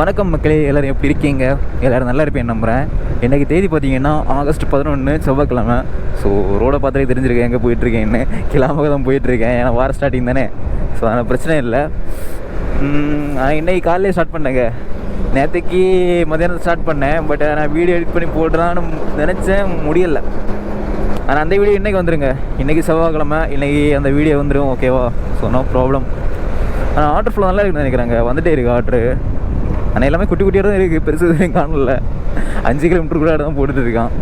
வணக்கம் மக்களே, எல்லோரும் எப்படி இருக்கீங்க? எல்லோரும் நல்லா இருப்பேன் நம்புகிறேன். இன்றைக்கி தேதி பார்த்தீங்கன்னா ஆகஸ்ட் 11 செவ்வாய்க்கிழமை. ஸோ ரோடை பார்த்தாலே தெரிஞ்சிருக்கேன் எங்கே போயிட்டுருக்கேன்னு. கிளாமுக்கு தான் போயிட்டுருக்கேன், ஏன்னா வார ஸ்டார்டிங் தானே. ஸோ அதனால் பிரச்சனை இல்லை. இன்றைக்கி காலையிலே ஸ்டார்ட் பண்ணேங்க. நேற்றுக்கு மதியானம் ஸ்டார்ட் பண்ணேன். பட் நான் வீடியோ எடிட் பண்ணி போடுறான்னு நினச்சேன், முடியலை. ஆனால் அந்த வீடியோ இன்றைக்கி வந்துடுங்க. இன்றைக்கி செவ்வாய்க்கிழமை, இன்றைக்கி அந்த வீடியோ வந்துடும். ஓகேவா? So no problem. ஆனால் ஆர்டர் ஃபுல்லாக நல்லா இருக்குன்னு நினைக்கிறாங்க. வந்துகிட்டே இருக்குது ஆர்டரு. ஆனால் எல்லாமே குட்டி குட்டியாக தான் இருக்குது, பெருசு எதுவும் காணல. 5 கிலோமீட்டர் கூட தான் போட்டுட்டு இருக்கான்.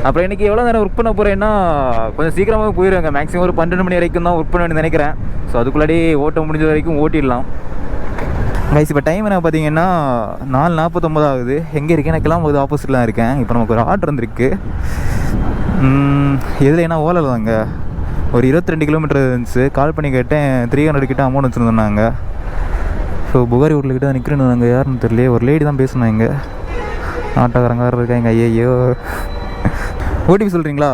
அப்புறம் இன்றைக்கி எவ்வளோ நேரம் ஒர்க் பண்ண போகிறேன்னா, கொஞ்சம் சீக்கிரமாக போயிடுவாங்க. மேக்ஸிமம் ஒரு 12 மணி வரைக்கும் தான் ஒர்க் பண்ண வேண்டியது நினைக்கிறேன். ஸோ அதுக்குள்ளாடி ஓட்ட முடிஞ்ச வரைக்கும் ஓட்டிடலாம். கைஸ் இப்போ டைம் என்ன பார்த்தீங்கன்னா 4:49 ஆகுது. எங்கே இருக்கேன்? எனக்கு எல்லாம் போகுது, ஆப்போசிட்டில் தான் இருக்கேன். இப்போ நமக்கு ஒரு ஆர்டர் வந்துருக்கு. எதில் என்ன ஓலல் தாங்க. ஒரு 22 கிலோமீட்டர் இருந்துச்சு. கால் பண்ணி கேட்டேன், 300 கிட்ட அமௌண்ட் வச்சுருந்தாங்க. ஸோ புகாரி ஹோட்டல்கிட்ட தான் நிற்கிறேன்னு நாங்கள், யாருன்னு தெரியல. ஒரு லேடி தான் பேசணும். எங்கே ஆட்டோக்காரங்க இருக்காங்க. ஐயோ, ஓடிபி சொல்கிறீங்களா?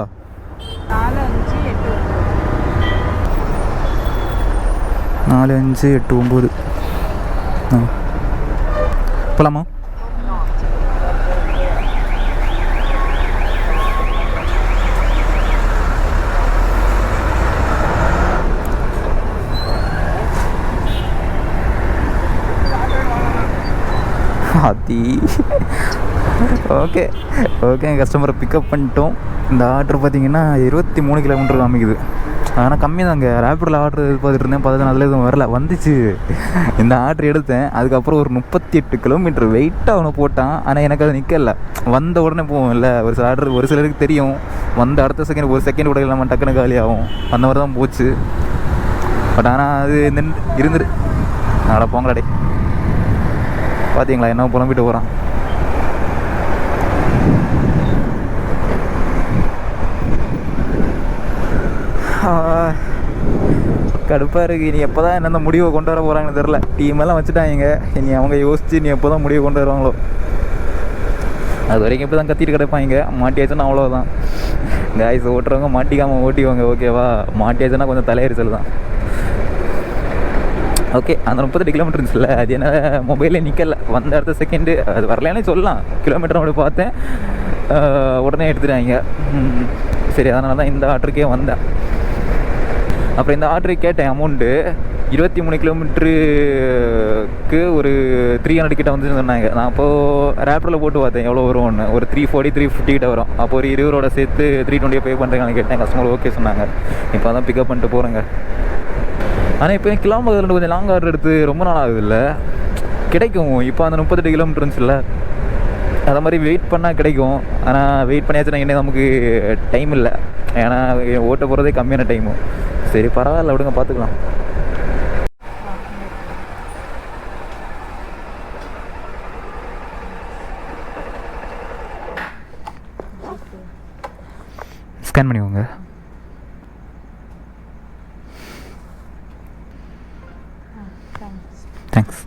4589 போலாமா? அதி ஓகே கஸ்டமரை பிக்கப் பண்ணிட்டோம். இந்த ஆர்டர் பார்த்தீங்கன்னா 23 கிலோமீட்டர் காமிக்குது. ஆனால் கம்மி தாங்க. ரேப்பிடில் ஆர்டர் எதிர்பார்த்துட்டு இருந்தேன், பார்த்தா அதில் எதுவும் வரல. வந்துச்சு. இந்த ஆர்டர் எடுத்தேன். அதுக்கப்புறம் ஒரு 38 கிலோமீட்டர் வெயிட்டாக அவனை போட்டான். ஆனால் எனக்கு அது நிற்கல. வந்த உடனே போவோம் இல்லை, ஒரு சில ஆர்டர் ஒரு சிலருக்கு தெரியும். வந்த அடுத்த செகண்ட், ஒரு செகண்ட் கூட இல்லாமல் டக்குன்னு காலி ஆகும். அந்த மாதிரி தான் போச்சு. பட் ஆனால் அது இருந்துரு. நாளை போங்களாடே. பார்த்தீங்களா என்ன புலம்பிட்டு போகிறான். கடுப்பாக இருக்குது. நீ எப்போ தான் என்னென்ன முடிவை கொண்டு வர போகிறாங்கன்னு தெரில. டீமெல்லாம் வச்சுட்டாங்க. இனி அவங்க யோசிச்சு நீ எப்போ தான் முடிவை கொண்டு வருவாங்களோ. அது வரைக்கும் இப்படி தான் கத்திட்டு கிடப்பாங்க. மாட்டியாச்சுன்னா அவ்வளோதான். காய்ஸ் ஓட்டுறவங்க மாட்டிக்காமல் ஓட்டிவாங்க. ஓகேவா? மாட்டியாச்சுன்னா கொஞ்சம் தலையெரிச்சல் தான். ஓகே, அந்த 38 கிலோமீட்டர் இருந்துச்சுல்ல, அது என்ன மொபைலே நிற்கல. வந்த அடுத்த செகண்டு அது வரலன்னு சொல்லலாம். கிலோமீட்டர் அப்படி பார்த்தேன், உடனே எடுத்துட்டாங்க. சரி, அதனால தான் இந்த ஆர்டருக்கே வந்தேன். அப்புறம் இந்த ஆர்டருக்கு கேட்டேன் அமௌண்ட்டு. 23 கிலோமீட்டருக்கு ஒரு 300 கிட்ட வந்து சொன்னாங்க. நான் அப்போது ரேப்பிடில் போட்டு பார்த்தேன் எவ்வளோ வரும் ஒன்று. ஒரு 340 350 கிட்ட வரும். அப்போ ஒரு 20 ரூபா சேர்த்து 320 பே பண்ணுறேன்னு கேட்டேன். கஸ்டமர் ஓகே சொன்னாங்க. இப்போ தான் பிக்கப் பண்ணிட்டு போகிறேங்க. ஆனால் இப்போ கிலோமீட்டர் கொஞ்சம் லாங் ஆர்டர் எடுத்து ரொம்ப நாள் ஆகுது இல்லை, கிடைக்கும். இப்போ அந்த 38 கிலோமீட்டர் இருந்துச்சுல்ல, அதை மாதிரி வெயிட் பண்ணால் கிடைக்கும். ஆனால் வெயிட் பண்ணியாச்சுன்னா என்ன, நமக்கு டைம் இல்லை. ஏன்னா ஓட்ட போகிறதே கம்மியான டைமு. சரி பரவாயில்ல, விடுங்க, பார்த்துக்கலாம். ஸ்கேன் பண்ணிக்கோங்க. தேங்க்ஸ்.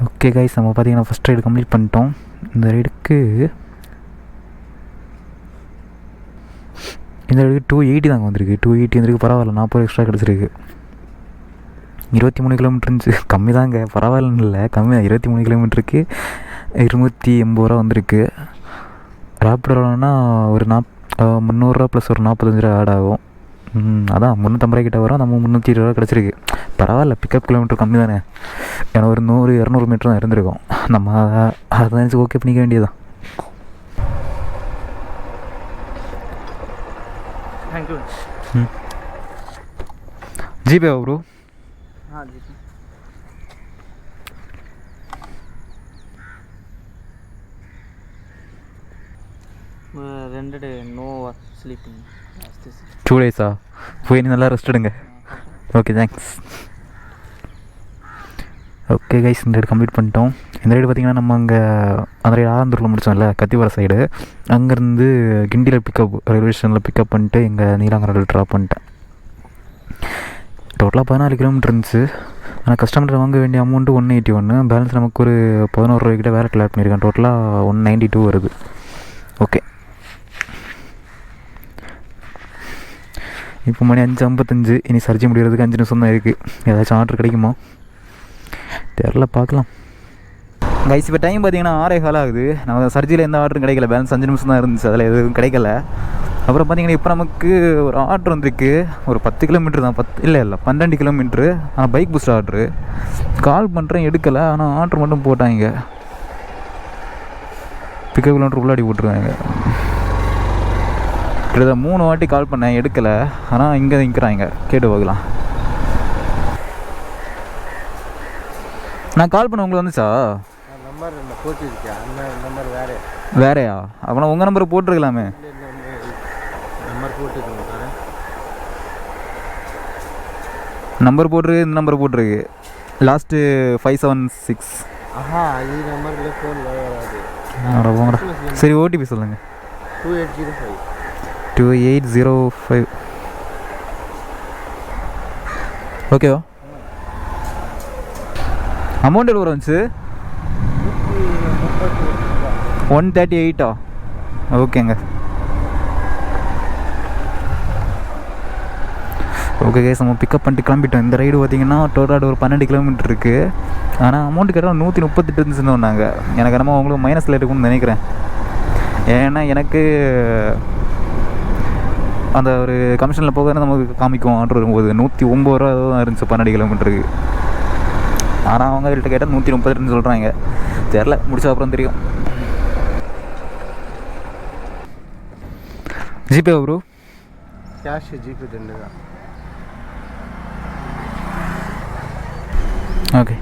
ஓகே கைஸ், நம்ம பார்த்தீங்கன்னா ஃபஸ்ட் ரைடு கம்ப்ளீட் பண்ணிட்டோம். இந்த ரைடுக்கு 280 தாங்க வந்திருக்கு. 280 வந்திருக்கு. பரவாயில்ல, 40 எக்ஸ்ட்ரா கிடச்சிருக்கு. 23 கிலோமீட்டர் இருந்துச்சு. கம்மி தாங்க, பரவாயில்லன்னு இல்லை, கம்மி தான். 23 கிலோமீட்டருக்கு 280 ரூபா வந்திருக்கு. ரேப்பிடோன்னா ஒரு 300 ரூபா ப்ளஸ் ஒரு 45 ரூபா ஆட் ஆகும். அதான் 350 ரூபா கிட்ட வரும். நம்ம 320 ரூபா கிடச்சிருக்கு. பரவாயில்ல, பிக்கப் கிலோமீட்டர் கம்மி தானே. ஏன்னா ஒரு 100-200 மீட்டர் தான் இருந்திருக்கும். நம்ம அதை நினச்சி ஓகே பண்ணிக்க வேண்டியதான். தேங்க்யூ. ஜிபேவா ப்ரோ? ஜிபே. ரெண்டு டே நோ ஸ்லீப்பிங். 2 டேஸா? போய் நல்லா ரெஸ்ட் எடுங்க. Okay, thanks. ஓகே கைஸ், இந்த ரைடு கம்ப்ளீட் பண்ணிட்டோம். இந்த ரைடு பார்த்திங்கன்னா நம்ம அங்கே அந்த ரைடு ஆரம்பூரில் முடித்தோம்ல, கத்திவார சைடு. அங்கேருந்து கிண்டியில் பிக்கப், ரயில்வே ஸ்டேஷனில் பிக்கப் பண்ணிட்டு எங்கள் நீலாங்கரையில் ட்ராப் பண்ணிட்டேன். டோட்டலாக 14 கிலோமீட்டர் இருந்துச்சு. ஆனால் கஸ்டமர் வாங்க வேண்டிய அமௌண்ட்டு 181. பேலன்ஸ் நமக்கு ஒரு 11 ரூபாய்க்கிட்ட வேலட்டில் ஆட் பண்ணியிருக்கேன். டோட்டலாக 192 வருது. ஓகே, இப்போ மணி 5:55. இனி சர்ஜி முடிகிறதுக்கு 5 நிமிஷம் தான் இருக்குது. ஏதாச்சும் ஆர்டர் கிடைக்குமா தெரில, பார்க்கலாம். கைஸ் இப்போ டைம் பார்த்தீங்கன்னா 6:15 ஆகுது. நம்ம சர்ஜரியில் எந்த ஆர்டரும் கிடைக்கல, பேலன்ஸ் 5 நிமிஷம் தான் இருந்துச்சு, அதில் எதுவும் கிடைக்கல. அப்புறம் பார்த்தீங்கன்னா இப்போ நமக்கு ஒரு ஆர்டர் வந்திருக்கு, ஒரு 10 கிலோமீட்டர் தான், 12 கிலோமீட்ரு. ஆனால் பைக் பூஸ்ட் ஆர்டரு. கால் பண்ணுறேன் எடுக்கலை, ஆனால் ஆர்டர் மட்டும் போட்டாங்க. பிக்கப் கிலோமீட்டர் உள்ளாடி போட்டுருக்காங்க. கிட்டத்தட்ட 3 வாட்டி கால் பண்ணேன், எடுக்கலை. ஆனால் இங்கே நிற்கிறாங்க, கேட்டு பார்க்கலாம். நான் கால் பண்ண உங்களுக்கு வந்துச்சா? நம்பர் போட்டுருக்கேன், அந்த நம்பர் வேறையா? அப்போனா உங்கள் நம்பரை போட்டிருக்கலாமே. நம்பர் போட்டுருக்கேன், நம்பர் போட்டிருக்கு, இந்த நம்பர் போட்டிருக்கு, லாஸ்ட்டு 576. அது நம்பரில் ஃபோன் வராது. போங்கடா. சரி, ஓடிபி சொல்லுங்கள். 2805. 2805. ஓகேவா? அமௌண்ட் எவ்வளோ வந்துச்சு? 138. ஓகேங்க. ஓகே கேஸ், நம்ம பிக்கப் பண்ணிட்டு கிளம்பிட்டோம். இந்த ரைடு பார்த்திங்கன்னா டோட்டலாக ஒரு 12 கிலோமீட்டர் இருக்குது. ஆனால் அமௌண்ட் கேட்டால் 138 இருந்துச்சுன்னு சொன்னாங்க. எனக்கு என்னமோ அவங்களுக்கு மைனஸில் இருக்குன்னு நினைக்கிறேன். ஏன்னா எனக்கு அந்த ஒரு கமிஷனில் போக நமக்கு காமிக்கும் ஆர்டர் வரும்போது 109 ரூபா தான் இருந்துச்சு 12 கிலோமீட்டருக்கு. ஆனால் அவங்க கிட்ட கேட்டால் 132 சொல்கிறாங்க. தெரில, முடிச்ச அப்புறம் தெரியும். GPay bro? கேஷ் ஜிபே 2 தான். ஓகே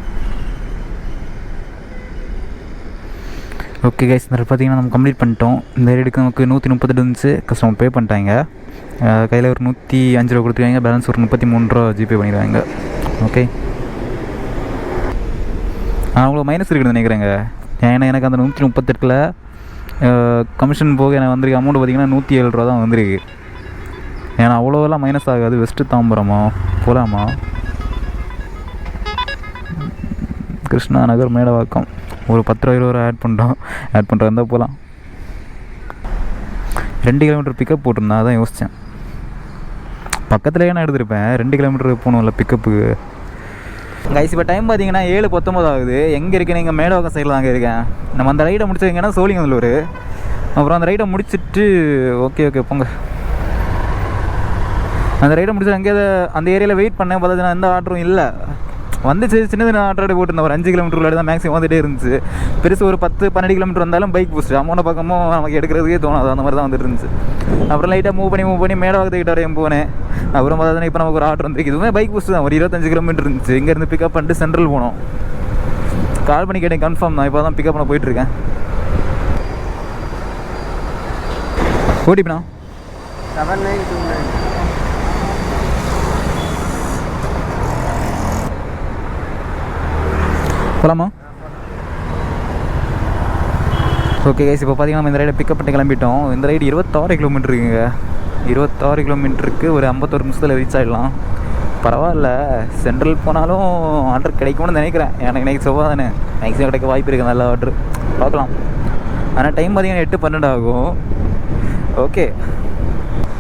ஓகே கைஸ், இந்த பார்த்தீங்கன்னா நம்ம கம்ப்ளீட் பண்ணிட்டோம். இந்த ரேடுக்கு நமக்கு 138 இருந்துச்சு, கஸ்டமர் பே பண்ணிட்டாங்க. கையில் ஒரு 105 ரூபா கொடுத்துருவாங்க, பேலன்ஸ் ஒரு 33 ரூபா ஜிபே பண்ணிடுவாங்க. ஓகே, அவ்வளோ மைனஸ் இருக்குதுன்னு நினைக்கிறேங்க. ஏன்னா எனக்கு அந்த 138ல் கமிஷன் போக எனக்கு வந்திருக்கு அமௌண்ட் பார்த்திங்கன்னா 107 ரூபா தான் வந்திருக்கு. ஏன்னா அவ்வளோவெல்லாம் மைனஸ் ஆகாது. வெஸ்ட்டு தாம்பரமா போகலாமா? கிருஷ்ணா நகர் மேடவாக்கம் ஒரு 10 ரூபா 20 ரூபா ஆட் பண்ணுறா இருந்தால் போகலாம். 2 கிலோமீட்டர் பிக்கப் போட்டிருந்தா அதான் யோசித்தேன். பக்கத்துலேயே நான் எடுத்திருப்பேன், 2 கிலோமீட்டர் போகணும்ல பிக்கப்புக்கு. கைஸ் இப்போ டைம் பார்த்தீங்கன்னா 7:19 ஆகுது. எங்கே இருக்கேன்? நீங்கள் மேடவாக்கம் சைடில் தாங்க இருக்கேன். நம்ம அந்த ரைடை முடிச்சிருக்கீங்கன்னா சோழிங்கநல்லூர். அப்புறம் அந்த ரைடை முடிச்சுட்டு ஓகே போங்க. அந்த ரைடை முடிச்சு அங்கேயே அந்த ஏரியாவில் வெயிட் பண்ணேன். பார்த்தீங்கன்னா எந்த ஆர்டரும் இல்லை. வந்துச்சு, சின்ன சின்ன ஆர்டர் போட்டுருந்தேன். ஒரு 5 கிலோமீட்டர் உள்ளாடி தான் மேக்ஸிமம் வந்துகிட்டே இருந்துச்சு. பெருசு ஒரு 10-12 கிலோமீட்டர் வந்தாலும் பைக் பூஸ்ட் அமௌண்ட்டை பக்கமும் நமக்கு எடுக்கிறதுக்கே தோணாது. அந்த மாதிரி தான் வந்துட்டு இருந்துச்சு. அப்புறம் லைட்டாக மூவ் பண்ணி மேடவாக்கத்துக்கிட்ட வரையும் போனேன். அப்புறம் பார்த்தீங்கன்னா இப்போ நமக்கு ஒரு ஆர்டர் வந்துருக்கு. இதுவுமே பைக் பூஸ்ட் தான். ஒரு 25 கிலோமீட்டர் இருந்துச்சு. இங்கேருந்து பிக்கப் பண்ணிட்டு சென்ட்ரல் போனோம். கால் பண்ணி கேட்டேன், கன்ஃபார்ம் தான். இப்போ தான் பிக்கப் பண்ண போயிட்டுருக்கேன். ஓடிப்பண்ணா 7929. போகலாமா? ஓகே கைஸ், இப்போ பார்த்தீங்கன்னா நம்ம இந்த ரைடை பிக்கப் பண்ணி கிளம்பிட்டோம். இந்த ரைடு 26 கிலோமீட்டர் இருக்குங்க. 26 கிலோமீட்டருக்கு ஒரு 51 நிமிஷத்தில் ரீச் ஆகிடலாம். பரவாயில்ல, சென்ட்ரல் போனாலும் ஆர்டர் கிடைக்கும்னு நினைக்கிறேன். எனக்கு இன்றைக்கி செவ்வாய் தானே, மேக்ஸிமம் கிடைக்க வாய்ப்பு இருக்குது. நல்ல ஆர்டர் பார்க்கலாம். ஆனால் டைம் பார்த்தீங்கன்னா 8:12 ஆகும். ஓகே,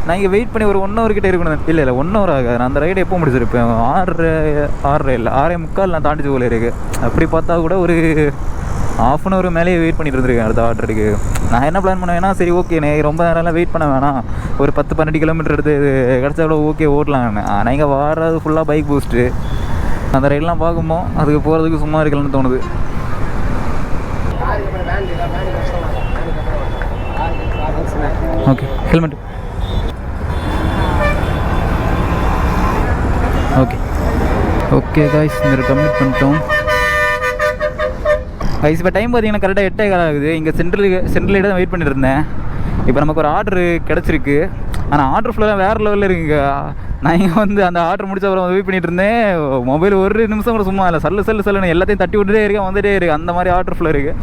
நான் இங்கே வெயிட் பண்ணி ஒரு 1 ஹவர் கிட்டே இருக்கணும். இல்லை 1 ஹவர் ஆகாது. நான் அந்த ரைடு எப்போ முடிச்சிருப்பேன்? 6:30 இல்லை 6:45 நான் தாண்டிச்சு போல இருக்குது. அப்படி பார்த்தா கூட ஒரு ½ அன் ஹவர் மேலேயே வெயிட் பண்ணிட்டு இருந்திருக்கேன் அடுத்த ஆர்டருக்கு. நான் என்ன பிளான் பண்ணுவேன்னா, சரி ஓகே ரொம்ப நேரம்லாம் வெயிட் பண்ண வேணாம், ஒரு 10-12 கிலோமீட்டர் எடுத்து கிடச்சா கூட ஓகே ஓட்டலான்னு. ஆனால் இங்கே வர்றது ஃபுல்லாக பைக் பூஸ்ட்டு. அந்த ரைடெலாம் பார்க்கும்போது அதுக்கு போகிறதுக்கு சும்மா இருக்கலாம்னு தோணுது. Okay, helmet. ஓகே காய்ஸ், இந்த கம்ப்ளீட் பண்ணிட்டோம். கைஸ் இப்போ டைம் பார்த்தீங்கன்னா கரெக்டாக 8:15 ஆகுது. இங்கே சென்ட்ரல் தான் வெயிட் பண்ணிட்டு இருந்தேன். இப்போ நமக்கு ஒரு ஆர்டர் கிடச்சிருக்கு. ஆனால் ஆர்டர் ஃபுல்லாக வேறு லெவலில் இருக்குங்க. நான் இங்கே வந்து அந்த ஆர்டர் முடிச்ச அப்புறம் வெயிட் பண்ணிட்டு இருந்தேன். மொபைல் ஒரு நிமிஷம் கூட சும்மா இல்லை, சல்லுன்னு எல்லாத்தையும் தட்டி விட்டுட்டே இருக்கேன், வந்துட்டே இருக்குது. அந்த மாதிரி ஆர்டர் ஃபுல்லாக இருக்குது.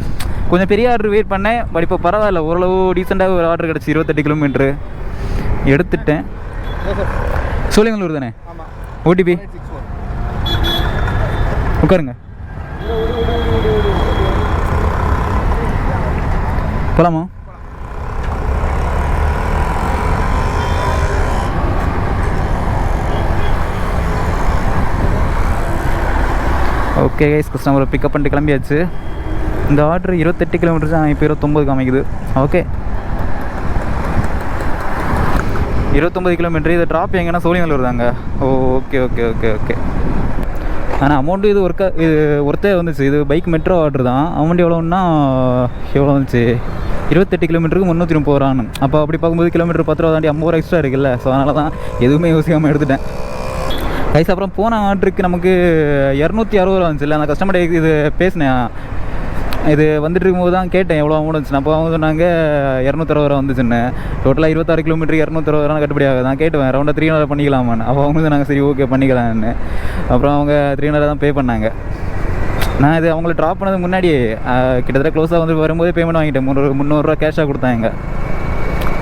கொஞ்சம் பெரிய ஆர்டர் வெயிட் பண்ணேன். பட் இப்போ பரவாயில்ல, ஓரளவு டீசெண்டாக ஒரு ஆர்டர் கிடச்சி. 28 கிலோமீட்ரு எடுத்துட்டேன். சோழிங்கநல்லூர் தானே? ஓடிபி உட்காருங்க. போகலாமா? ஓகே கைஸ், கஸ்டமரை பிக்கப் பண்ணிட்டு கிளம்பியாச்சு. இந்த ஆர்டர் 28 கிலோமீட்டர்ஸ், இப்போ 29 காமிக்குது. Okay, 29 kilometre. இது ட்ராப் எங்கன்னா சோழிங்கநல்லூர் தாங்க. Okay okay okay okay. ஆனால் அமௌண்ட்டு இது ஒருத்தே வந்துச்சு. இது பைக் மெட்ரோ ஆர்டர் தான். அமௌண்ட் எவ்வளோன்னா எவ்வளோ வந்துச்சு, 28 கிலோமீட்டருக்கு 330 ரூபான்னு. அப்போ அப்படி பார்க்கும்போது கிலோமீட்டர் 10 ரூபா தாண்டி 50 ரூபா எக்ஸ்ட்ரா இருக்குல்ல. ஸோ அதனால தான் எதுவுமே யோசிக்காமல் எடுத்துட்டேன் கைஸ். அப்புறம் போன ஆர்டருக்கு நமக்கு 260 ரூபா வந்துச்சு இல்லை. அந்த கஸ்டமர் இது பேசினேன். இது வந்துட்டு இருக்கும்போது தான் கேட்டேன் எவ்வளோ அமௌண்ட் வந்துச்சுன்னு. அப்போ அவங்க சொன்னாங்க 260 ரூபா வந்துச்சுன்னு. டோட்டலாக 26 கிலோமீட்டருக்கு 260 ரூபா கட்டுப்படி ஆகுது. நான் கேட்டுவேன் ரவுண்டாக 300 பண்ணிக்கலாமான்னு. அப்போ அவங்க சொன்னாங்க சரி ஓகே பண்ணிக்கலான்னு. அப்புறம் அவங்க 300 தான் பே பண்ணாங்க. நான் இது அவங்கள ட்ராப் பண்ணது முன்னாடியே கிட்டத்தட்ட க்ளோஸாக வந்து வரும்போது பேமெண்ட் வாங்கிட்டேன். 300 ரூபா கேஷாக கொடுத்தாங்க.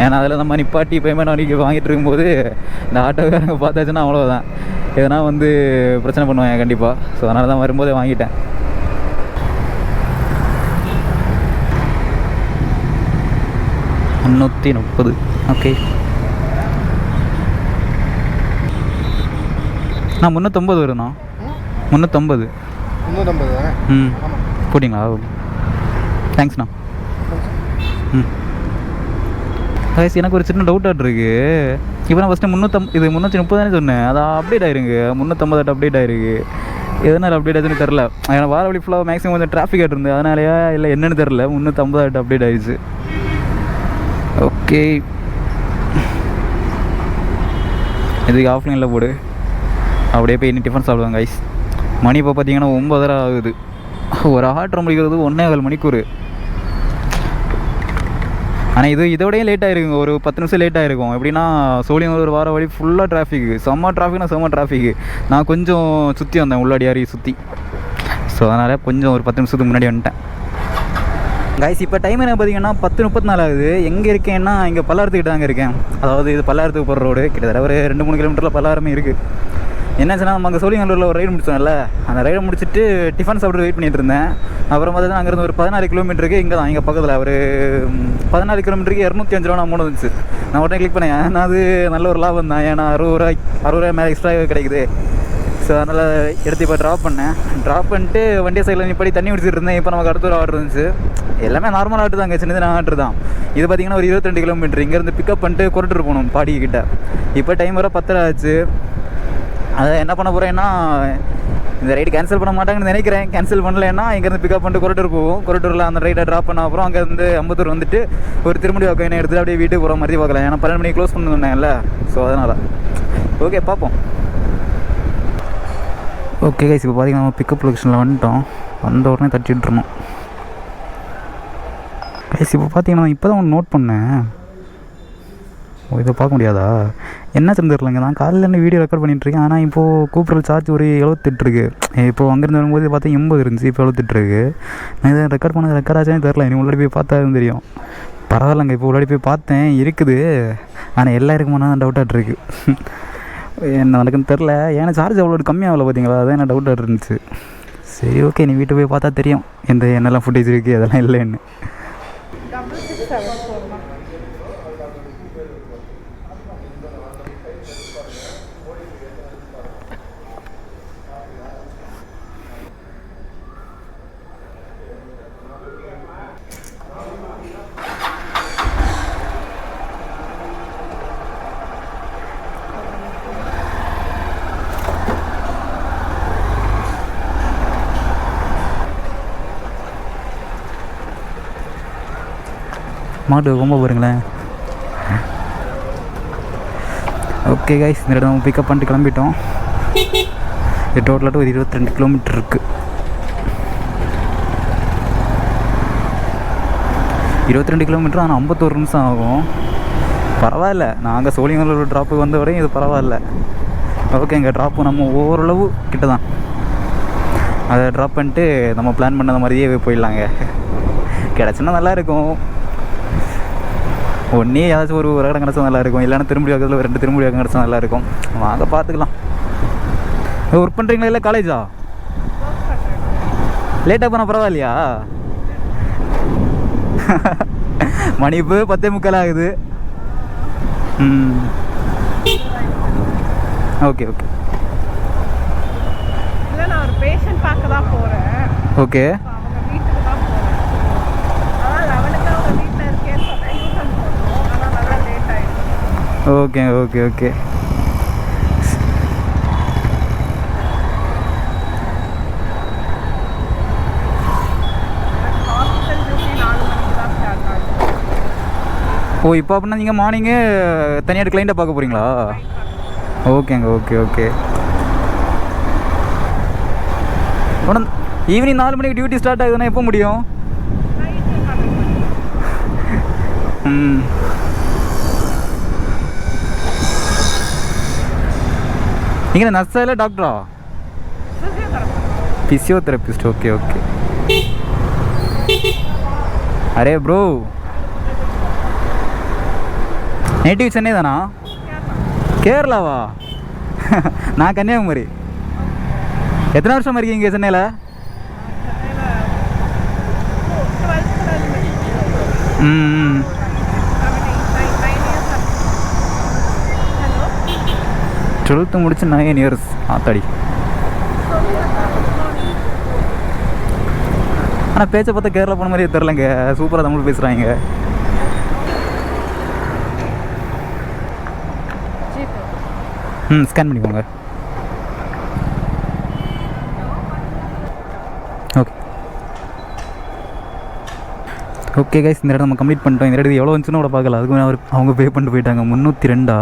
ஏன்னா அதில் நம்ம நிப்பாட்டி பேமெண்ட் வாங்கிட்டு இருக்கும்போது இந்த ஆட்டோக்காரங்க பார்த்தாச்சுன்னா அவ்வளோதான், எதனா வந்து பிரச்சனை பண்ணுவாங்க கண்டிப்பாக. ஸோ அதனால தான் வரும்போதே வாங்கிட்டேன். $330. ஓகே, நான் 350 வருண்ணா. 350. ம், போட்டிங்களா? தேங்க்ஸ்ண்ணா. ம் கைஸ், எனக்கு ஒரு சின்ன டவுட்டாக இருக்குது. இப்போ நான் ஃபஸ்ட்டு 330 தானே சொன்னேன். அது அப்டேட் ஆகிருங்க. 350 அப்டேட் ஆகிருக்கு. எதனால் அப்டேட் ஆச்சுன்னு தெரில. ஏன்னா வார வழி ஃபுல்லாக மேக்ஸிமம் கொஞ்சம் டிராஃபிக் ஆகிட்டு அதனாலேயா இல்லை என்னென்னு தெரில. 350 அப்டேட் ஆகிடுச்சு. ஓகே, இதுக்கு ஆஃப்லைனில் போடு. அப்படியே போய் இன்னும் டிஃபன் சாப்பிடுவாங்க கைஸ். மணி இப்போ பார்த்தீங்கன்னா 9:30 ஆகுது. ஒரு ஆர்டர் முடிக்கிறது 1.25 மணிக்கூர். ஆனால் இதோடய லேட் ஆகிருக்குங்க. ஒரு 10 நிமிஷம் லேட் ஆகிருக்கும். எப்படின்னா சோழிங்கநல்லூர் வார வழி ஃபுல்லாக டிராஃபிக்கு, செம்ம டிராஃபிக்கு. நான் கொஞ்சம் சுற்றி வந்தேன், உள்ளாடியாரி சுற்றி. ஸோ அதனால் கொஞ்சம் ஒரு 10 நிமிஷத்துக்கு முன்னாடி வந்துட்டேன் கைஸ். இப்போ டைம் என்ன பார்த்தீங்கன்னா 10:34 ஆகுது. எங்கே இருக்கேன்னா இங்கே பல்லாரத்துக்கிட்ட தாங்க இருக்கேன். அதாவது இது பல்லாரத்துக்கு போகிற ரோடு. கிட்டத்தட்ட ஒரு 2-3 கிலோமீட்டரில் பல்லாரமே இருக்குது. என்னாச்சுன்னா நம்ம அங்கே சோழிங்கநல்லூரில் ஒரு ரைடு முடிச்சோம்ல, அந்த ரைடை முடிச்சுட்டு டிஃபன் சாப்பிட்டு வெயிட் பண்ணிகிட்டு இருந்தேன். அப்புறம் பார்த்தா அங்கேருந்து ஒரு 14 கிலோமீட்டருக்கு இங்கே தான், இங்கே பக்கத்தில் ஒரு 14 கிலோமீட்டருக்கு 205 ரூபா அமௌண்ட் வந்துச்சு. நான் உடனே கிளிக் பண்ணேன். ஏன்னா அது நல்ல ஒரு லாபம் தான். ஏன்னா 60 ரூபா மேலே எக்ஸ்ட்ரா கிடைக்குது. ஸோ அதனால் எடுத்து இப்போ ட்ராப் பண்ணிட்டு வண்டியை சைடில் நிப்படி தண்ணி குடிச்சிட்டு இருந்தேன். இப்போ நமக்கு அடுத்த ஒரு ஆர்டர் இருந்துச்சு. எல்லாமே நார்மல் ஆர்டர் தாங்க, சின்ன ஆர்டர் தான். இது பார்த்திங்கன்னா ஒரு 22 கிலோமீட்டர். இங்கேருந்து பிக்கப் பண்ணிட்டு கொரட்டூர் போகணும் பாடிக்கிட்ட. இப்போ டைம் வர 10 ஆச்சு. அதை என்ன பண்ண போகிறேன்னா, இந்த ரைடு கேன்சல் பண்ண மாட்டாங்கன்னு நினைக்கிறேன். கேன்சல் பண்ணலைன்னா இங்கேருந்து பிக்கப் பண்ணிட்டு கொரட்டூர் போவோம். கொரட்டூரில் அந்த ரைடை ட்ராப் பண்ண அப்புறம் அங்கேருந்து அம்பத்தூர் வந்துட்டு ஒரு திருமணி வாக்கம் எடுத்துகிட்டு அப்படியே வீட்டுக்கு போகிற மாதிரி பார்க்கலாம். ஏன்னா 12 மணிக்கு க்ளோஸ் பண்ணுவேன்ல. ஸோ அதனால் ஓகே பார்ப்போம். ஓகே கைஸ், இப்போ பார்த்தீங்கன்னா நம்ம பிக்கப் லொக்கேஷனில் வந்துட்டோம். வந்த உடனே தட்டிட்டுருந்தோம் கைஸ். இப்போ பார்த்தீங்கன்னா இப்போ தான் ஒன்று நோட் பண்ணேன். இதை பார்க்க முடியாதா? என்ன தெரிஞ்சிடலங்க. நான் காலையில் வீடியோ ரெக்கார்ட் பண்ணிகிட்ருக்கேன். ஆனால் இப்போது கூப்பிட்ற சார்ஜ் ஒரு 78 இருக்குது. இப்போது அங்கேருந்து வரும்போது பார்த்தா 80 இருந்துச்சு. இப்போ 78 இருக்குது. நான் இதை ரெக்கார்ட் பண்ணது ரெக்கார்ட் ஆச்சானே தெரில. இனி உள்ளாடி போய் பார்த்தா தெரியும். பரவாயில்லைங்க, இப்போ உள்ளாடி போய் பார்த்தேன் இருக்குது. ஆனால் எல்லாம் இருக்குமானா டவுட்டாக இருக்குது. என்ன நடக்குன்னு தெரில. ஏன்னா சார்ஜ் அவ்வளோ கம்மியாகல பார்த்தீங்களா, அதான் என்ன டவுட்டாக இருந்துச்சு. சரி ஓகே, நீ வீட்டு போய் பார்த்தா தெரியும் என்னெல்லாம் ஃபுட்டேஜ் இருக்குது அதெல்லாம் இல்லைன்னு. மாட்டு ரொம்ப போகிறீங்களேன். ஓகே கைஸ், இந்த இடம் நம்ம பிக்கப் பண்ணிட்டு கிளம்பிட்டோம். இது டோட்டலாக ஒரு 22 கிலோமீட்டர் இருக்குது. 22 கிலோமீட்டர், ஆனால் 51 நிமிஷம் ஆகும். பரவாயில்ல, நாங்கள் சோழிங்கநல்லூர் ட்ராப்புக்கு வந்த வரையும் இது பரவாயில்ல. ஓகே, எங்கள் ட்ராப்பு நம்ம ஓரளவு கிட்ட தான். அதை ட்ராப் பண்ணிட்டு நம்ம பிளான் பண்ணது மாதிரியே போயிடலாங்க. கிடச்சுன்னா நல்லாயிருக்கும். ஒன்றே ஏதாச்சும் ஒரு இடம் கிடச்சா நல்லாயிருக்கும். இல்லைன்னா திரும்பி வாக்கத்தில் 2 திரும்பி வாக்கம் கிடச்சா நல்லாயிருக்கும். வாங்க பார்த்துக்கலாம். ஒர்க் பண்ணுறீங்களா இல்லை காலேஜா? லேட்டாக போனால் பரவாயில்லையா? மணி இப்போ 10:45 ஆகுது. Okay okay. பேஷண்ட் பார்க்க தான் போகிறேன். ஓகே அவங்க வீட்டுக்கு தான் போகிறேன். ஆனால் 11க்கு அவங்க வீட்டில் இருக்கேன்னு சொன்னேன். யூசன் போகணும். ஆனால் நல்லா லேட் ஆகிடும். Okay okay okay hospital duty 4 மணிக்கு தான் ஸ்டார்ட் ஆகும். ஓ இப்போ அப்படின்னா நீங்கள் மார்னிங்கே தனியாக கிளைண்ட்டை பார்க்க போகிறீங்களா? ஓகேங்க ஓகே ஓகே. உடனே ஈவினிங் 4 மணிக்கு டியூட்டி ஸ்டார்ட் ஆகுதுன்னா எப்போ முடியும்? ம் நீங்கள் நர்ஸா இல்லை டாக்டரா? Physiotherapist. Okay okay. Array bro, native Chennai தானா? கேரளாவா? நான் கன்னியாகுமரி. எத்தனை வருஷம் இருக்கீங்க சென்னையில்? ம் 12th முடிச்சு 9 years. ஆத்தாடி. ஆனால் பேச்சை பார்த்தா கேரளா போன மாதிரியே தெரிலங்க. சூப்பராக தமிழ் பேசுகிறாங்க. ஸ்கேன் பண்ணிக்கோங்க. ஓகே ஓகே கைஸ், இந்த இடம் நம்ம கம்ப்ளீட் பண்ணிட்டோம். இந்த இடத்துக்கு எவ்வளோ வந்துச்சுன்னு கூட பார்க்கல. அதுக்கு அவங்க பே பண்ணிட்டு போயிட்டாங்க. 302.